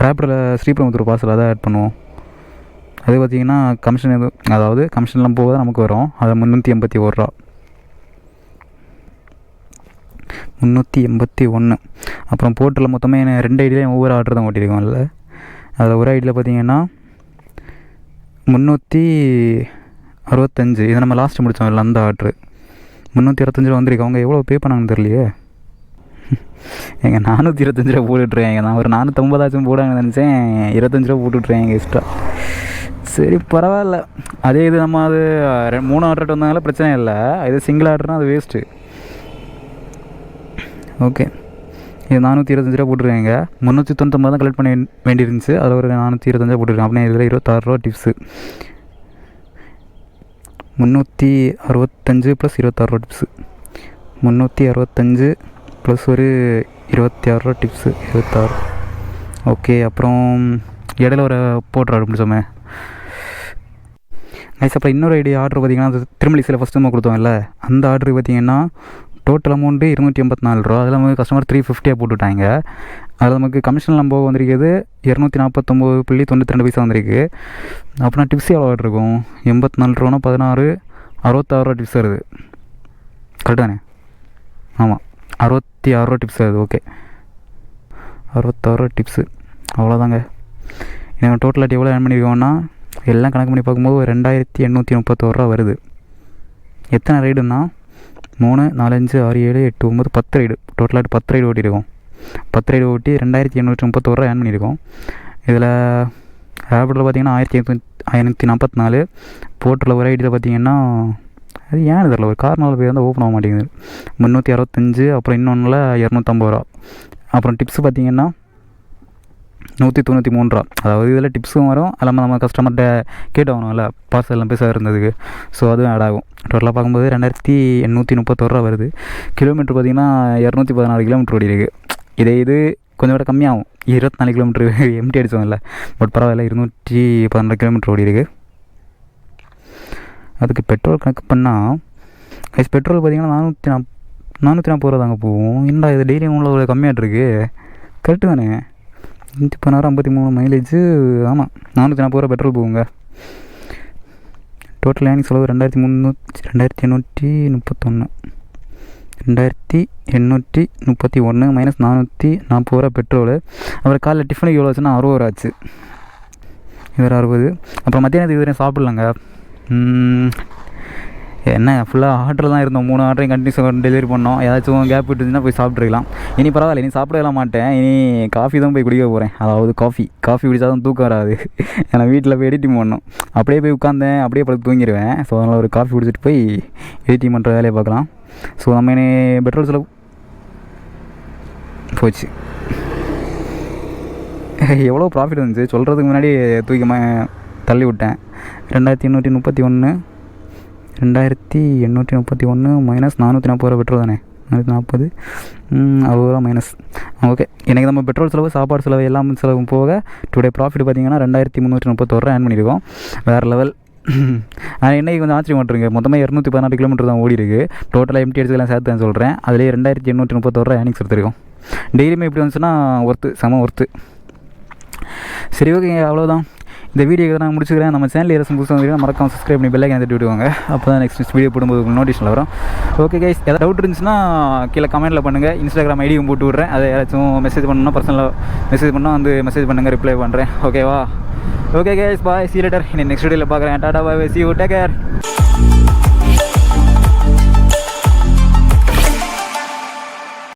ரேப்பிடில் ஸ்ரீபெரும்புத்தூர் பார்சல் அதை ஆட் பண்ணுவோம். அது பார்த்திங்கன்னா கமிஷன் எதுவும், அதாவது கமிஷன்லாம் போக தான் நமக்கு வரும். அது 381 ரூபா 381. அப்புறம் போர்ட்டில் மொத்தமே 2 ஐடியிலையும் ஒவ்வொரு ஆர்டர் தான் ஓட்டியிருக்கோம்ல. அதில் ஒரு ஐடியில் பார்த்திங்கன்னா 365. இதை நம்ம லாஸ்ட்டு முடித்தோம் இல்லை, அந்த ஆர்ட்ரு 325 ரூபா வந்திருக்கு. அவங்க எவ்வளோ பே பண்ணாங்கன்னு தெரியலையே. எங்க 425 ரூபா போட்டுட்ருக்கேங்க. நான் ஒரு 450 போடாங்கன்னு நினச்சேன், 25 ரூபா போட்டுட்ருக்கேன் எக்ஸ்ட்ரா. சரி பரவாயில்ல. அதே இது நம்ம அது 3 ஆர்டர் வந்தாங்கள பிரச்சனை இல்லை. இது சிங்கிள் ஆர்டர்னால் அது வேஸ்ட்டு. ஓகே, இது 425 ரூபா போட்டுருக்கேங்க. 399 தான் கலெக்ட் பண்ண வேண்டியிருந்துச்சு, அதில் ஒரு 425 போட்டுருக்கேன். அப்படின்னா இதில் 26 ரூபா டிப்ஸு. 365 + 26 ரூபா டிப்ஸு. 365 + ஒரு 26 ரூபா டிப்ஸு, 26. ஓகே, அப்புறம் இடையில ஒரு போட்டு ஆர்டர் முடிச்சோமே நைஸ். அப்புறம் இன்னொரு ஐடி ஆர்டர் பார்த்திங்கன்னா திருமலிசியில் ஃபஸ்ட்டு நம்ம கொடுத்தோம்ல, அந்த ஆர்டருக்கு பார்த்திங்கன்னா டோட்டல் அமௌண்ட்டு 284 ரூபா. அதில் நமக்கு கஸ்டமர் 350 போட்டுவிட்டாங்க. அதில் நமக்கு கமிஷன் நம்ம வந்திருக்கிறது 249.92 பைசா வந்திருக்கு. அப்படின்னா டிப்ஸ் எவ்வளோ இருக்கும்? 84 ரூபானா 16, 66 ரூபா டிப்ஸ் வருது. கரெக்டு தானே? ஆமாம், 66 ரூபா டிப்ஸ் வருது. ஓகே, 66 ரூபா டிப்ஸு, அவ்வளோதாங்க. நம்ம டோட்டலாக எவ்வளோ ஏர்ன் பண்ணியிருக்கோம்னா எல்லாம் கணக்கு பண்ணி பார்க்கும்போது 2831 ரூபா வருது. எத்தனை ரைடுன்னா 3, 4, 5, 6, 7, 8, 9, 10 ரைடு. டோட்டலாக 10 ரைடு ஓட்டியிருக்கோம். 10 ரைடு ஓட்டி 2831 ரூபா ஏர்ன் பண்ணியிருக்கோம். இதில் ரேபிடில் பார்த்திங்கன்னா 1544. போர்ட்டில் ஒரு ஐடியில் பார்த்திங்கன்னா அது ஏன் இதில் ஒரு காரணம் போய் வந்து ஓப்பன் ஆக மாட்டேங்குது. 365. அப்புறம் இன்னொன்றில் 250 ரூபா. அப்புறம் டிப்ஸ் பார்த்திங்கன்னா 193 ரூபா. அதாவது இதில் டிப்ஸும் வரும், எல்லாமே நம்ம கஸ்டமர்கிட்ட கேட்டு வாங்கணும்ல பார்சல் எல்லாம் பேச இருந்ததுக்கு. ஸோ அதுவும் ஆட் ஆகும். டோட்டலாக பார்க்கும்போது 2831 ரூபா வருது. கிலோமீட்டர் பார்த்திங்கன்னா 216 கிலோமீட்டர் ஓடி இருக்குது. இது கொஞ்சம் விட கம்மியாகும். 24 கிலோமீட்டர் எம்டி அடித்தோம் இல்லை, பட் பரவாயில்ல, 216 கிலோமீட்டர் ஓடி இருக்குது. அதுக்கு பெட்ரோல் கணக்கு பண்ணால் கைஸ் பெட்ரோல் பார்த்திங்கன்னா 440 ரூபா தாங்க போகும். என்னடா இது டெய்லியும் உள்ள கம்மியாக இருக்குது. கரெக்டு தானே? 16, 53 மைலேஜு. ஆமாம், 440 ரூபா பெட்ரோல் போகுங்க. டோட்டல் ஏர்னிங் செலவு 2831 2831 மைனஸ் 440 ரூபா பெட்ரோலு. அப்புறம் காலைல டிஃபனுக்கு எவ்வளோ ஆச்சுன்னா 60 ரூபா ஆச்சு. இது 60. அப்புறம் மத்தியானத்துக்கு இதுவரையும் சாப்பிட்லாங்க. என்ன ஃபுல்லாக ஆர்டர் தான் இருந்தோம். 3 ஆர்டரையும் கண்டினியூஸாக டெலிவரி பண்ணோம். ஏதாச்சும் கேப் விட்டுருந்துச்சுன்னா போய் சாப்பிட்ருக்கலாம். இனி பரவாயில்ல, இனி சாப்பிடலாம் மாட்டேன். இனி காஃபி தான் போய் குடிக்க போகிறேன். அதாவது காஃபி குடித்தா தான் தூக்கம் வராது. ஏன்னா வீட்டில் போய் எடிட்டிங் பண்ணணும். அப்படியே போய் உட்காந்தேன், அப்படியே படுத்து தூங்கிடுவேன். ஸோ அதனால் ஒரு காஃபி குடிச்சிட்டு போய் எடிட்டிங் பண்ணுற வேலையை பார்க்கலாம். ஸோ நம்ம இனி பெட்ரோல் செலவு போச்சு. எவ்வளோ ப்ராஃபிட் இருந்துச்சு சொல்கிறதுக்கு முன்னாடி தள்ளி விட்டேன். 2831 மைனஸ் 440 ரூபா பெட்ரோல் தானே, 440 60 ரூபா மைனஸ். ஓகே, எனக்கு நம்ம பெட்ரோல் செலவு, சாப்பாடு செலவு, எல்லாமே செலவும் போக டுடே ப்ராஃபிட் பார்த்திங்கன்னா 2331 ரூபா ஏர்ன் பண்ணியிருக்கோம். வேறு லெவல். ஆனால் இன்றைக்கி கொஞ்சம் ஆச்சரியம் பண்ணுறேங்க. மொத்தமாக 216 கிலோமீட்டர் தான் ஓடி இருக்குது. டோட்டலாக எம்டி அடிச்சதெல்லாம் சேர்த்து தான் சொல்கிறேன். அதிலே 2831 ரூபா ஏர்னிங்ஸ் எடுத்துருக்கோம். டெய்லியுமே இப்படி வந்துச்சுன்னா செம ஒர்த்து. சரி ஓகேங்க, அவ்வளோதான். இந்த வீடியோக்கு நான் முடிச்சுக்கிறேன். நம்ம சேனல் யாரும் புதுசாக வந்துருக்கா மறக்காம சப்ஸ்கிரைப் பண்ணி பெல் ஐக்கான் தட்டி விடுவாங்க. அப்போ தான் நெக்ஸ்ட் வீடியோ போடும்போது உங்களுக்கு நோட்டிஃபிகேஷன் வரும். ஓகே கைஸ், ஏதாவது டவுட் இருந்துச்சுன்னா கீழே கமெண்ட்டில் பண்ணுங்கள். இன்ஸ்டாகிராம் ஐடியும் போட்டு விட்றேன். அதை யாராச்சும் மெசேஜ் பண்ணணும்னா பர்சனலாக மெசேஜ் பண்ணால் வந்து மெசேஜ் பண்ணுங்கள், ரிப்ளை பண்ணுறேன். ஓகேவா? Okay case bye, see you later. இன்னும் நெக்ஸ்ட் வீடியோவில் பார்க்குறேன். டாடா பாய், see you, take care.